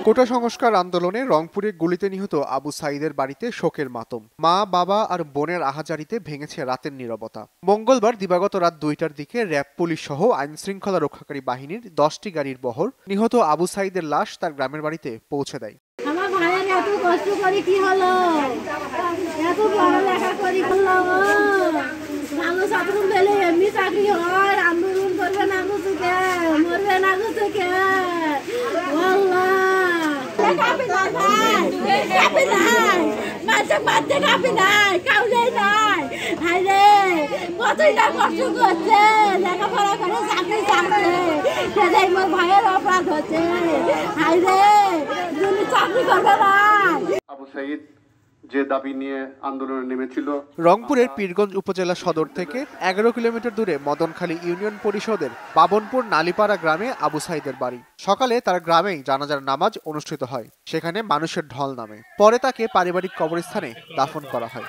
কোটা সংস্কার আন্দোলনে রংপুরে গুলিতে নিহত আবু সাঈদের বাড়িতে শোকের মাতম। মা, বাবা আর বোনের আহাজারিতে ভেঙেছে রাতের নীরবতা। মঙ্গলবার দিবাগত রাত 2টার দিকে র্যাব, পুলিশ সহ আইন শৃঙ্খলা রক্ষাকারী বাহিনীর 10টি গাড়ির বহর নিহত আবু সাঈদের লাশ তার গ্রামের বাড়িতে পৌঁছে দেয়। আমার ভাইয়ের এত কষ্ট করে কি হলো, এত পড়ালেখা করি হলো, ভালো ছাত্র পেলে এমনি চাকরি হয়, আন্দোলন করবে না গুছুকে, মরবে না গুছুকে। লেখাপড়া করে চাকরি চাকরি সেটাই মোর ভাইয়ের অপরাধ হচ্ছে। হাই রে, চাকরি করবে না। আবু সাঈদ যে দাবি নিয়ে আন্দোলনে নেমেছিল, রংপুরের পীরগঞ্জ উপজেলা সদর থেকে 11 কিলোমিটার দূরে মদনখালী ইউনিয়ন পরিষদের বাবনপুর নালিপাড়া গ্রামে আবু সাঈদের বাড়ি। সকালে তার গ্রামেই জানাজার নামাজ অনুষ্ঠিত হয়। সেখানে মানুষের ঢল নামে। পরে তাকে পারিবারিক কবরস্থানে দাফন করা হয়।